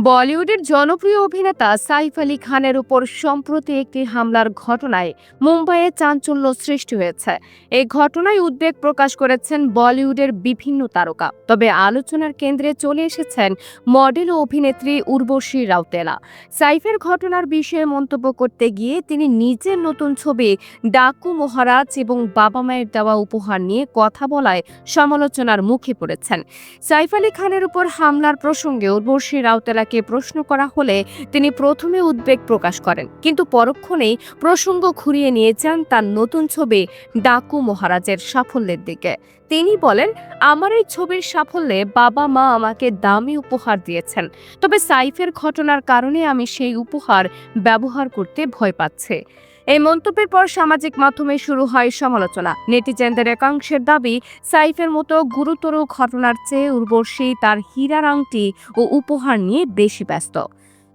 বলিউডের জনপ্রিয় অভিনেতা সাইফ আলী খানের উপর সম্প্রতি একটি হামলার ঘটনায় মুম্বাইয়ে চাঞ্চল্য সৃষ্টি হয়েছে। এই ঘটনায় উদ্বেগ প্রকাশ করেছেন বলিউডের বিভিন্ন তারকা। তবে আলোচনার কেন্দ্রে চলে এসেছেন মডেল ও অভিনেত্রী উর্বশী রাউতেলা। সাইফের ঘটনার বিষয়ে মন্তব্য করতে গিয়ে তিনি নিজের নতুন ছবি ডাকু মহারাজ এবং বাবা মায়ের দেওয়া উপহার নিয়ে কথা বলায় সমালোচনার মুখে পড়েছেন। সাইফ আলী খানের উপর হামলার প্রসঙ্গে উর্বশী রাউতেলাকে প্রশ্ন করা হলে তিনি প্রথমে উদ্বেগ প্রকাশ করেন, কিন্তু পরক্ষণেই প্রসঙ্গ ঘুরিয়ে নিয়ে যান তার নতুন ছবি ডাকু মহারাজের সাফল্যের দিকে। তিনি বলেন, আমার এই ছবির সাফল্যে বাবা মা আমাকে দামি উপহার দিয়েছেন, তবে সাইফের ঘটনার কারণে আমি সেই উপহার ব্যবহার করতে ভয় পাচ্ছি। এই মন্তব্যের পর সামাজিক মাধ্যমে শুরু হয় সমালোচনা। নেটিজেনদের একাংশের দাবি, সাইফের মতো গুরুতর ঘটনার চেয়ে উর্বশী তার হীরার আংটি ও উপহার নিয়ে বেশি ব্যস্ত।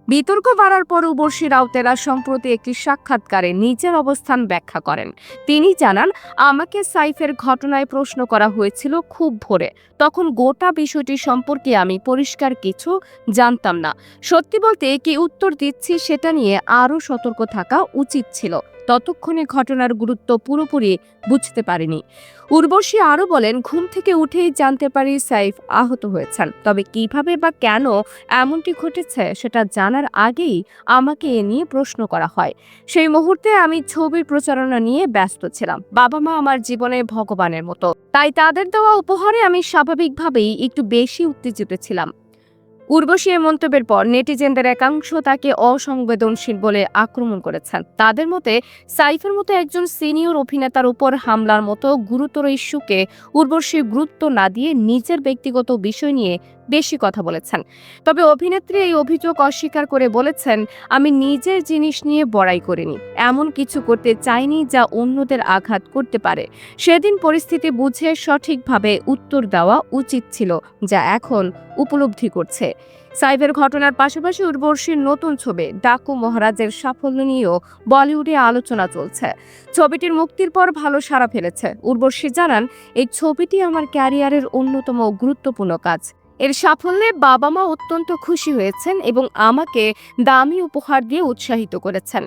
বিতর্ক বাড়ার পর উর্বশী রাউতেলা সম্প্রতি একটি সাক্ষাৎকারে নিজের অবস্থান ব্যাখ্যা করেন। তিনি জানান, আমাকে সাইফের ঘটনায় প্রশ্ন করা হয়েছিল খুব ভোরে। তখন গোটা বিষয়টি সম্পর্কে আমি পরিষ্কার কিছু জানতাম না। সত্যি বলতে কি উত্তর দিচ্ছি সেটা নিয়ে আরও সতর্ক থাকা উচিত ছিল। ততক্ষণে ঘটনার গুরুত্ব পুরোপুরি বুঝতে পারিনি। উর্বশী আরও বলেন, ঘুম থেকে উঠেই জানতে পারি সাইফ আহত হয়েছেন, তবে কিভাবে বা কেন এমনটি ঘটেছে সেটা জানার আগেই আমাকে এ নিয়ে প্রশ্ন করা হয়। সেই মুহূর্তে আমি ছবির প্রচারণা নিয়ে ব্যস্ত ছিলাম। বাবা মা আমার জীবনে ভগবানের মতো, তাই তাদের দেওয়া উপহারে আমি স্বাভাবিকভাবেই একটু বেশি উত্তেজিত ছিলাম। উর্বশী এ মন্তব্যের পর নেটিজেনদের একাংশ তাকে অসংবেদনশীল বলে আক্রমণ করেছেন। তাদের মতে, সাইফের মতো একজন সিনিয়র অভিনেতার উপর হামলার মতো গুরুতর ইস্যুকে উর্বশী গুরুত্ব না দিয়ে নিজের ব্যক্তিগত বিষয় নিয়ে বেশি কথা বলেছেন। তবে অভিনেত্রী এই অভিযোগ অস্বীকার করে বলেছেন, আমি নিজের জিনিস নিয়ে বড়াই করিনি, এমন কিছু করতে চাইনি যা অন্যদের আঘাত করতে পারে। সেদিন পরিস্থিতি বুঝে সঠিকভাবে উত্তর দেওয়া উচিত ছিল, যা এখন উপলব্ধি করছে। সাইফের ঘটনার পাশাপাশি উর্বশীর নতুন ছবি ডাকু মহারাজের সাফল্য নিয়েও বলিউডে আলোচনা চলছে। ছবিটির মুক্তির পর ভালো সাড়া ফেলেছে। উর্বশী জানান, এই ছবিটি আমার ক্যারিয়ারের অন্যতম গুরুত্বপূর্ণ কাজ। এর সাফল্যে বাবা মা অত্যন্ত খুশি হয়েছেন এবং আমাকে দামি উপহার দিয়ে উৎসাহিত করেছেন।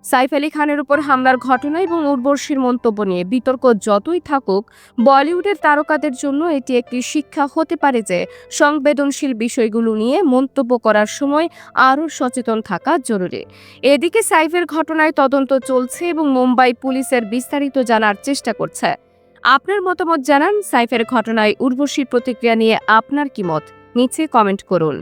সাইফ আলী খানের উপর হামলার ঘটনা এবং উর্বশীর মন্তব্য নিয়ে বিতর্ক যতই থাকুক, বলিউডের তারকাদের জন্য এটি একটি শিক্ষা হতে পারে যে সংবেদনশীল বিষয়গুলো নিয়ে মন্তব্য করার সময় আরও সচেতন থাকা জরুরি। এদিকে সাইফের ঘটনায় তদন্ত চলছে এবং মুম্বাই পুলিশের বিস্তারিত জানার চেষ্টা করছে। আপনার মতামত জানান। সাইফের ঘটনায় উর্বশীর প্রতিক্রিয়া নিয়ে আপনার কি মত? নিচে কমেন্ট করুন।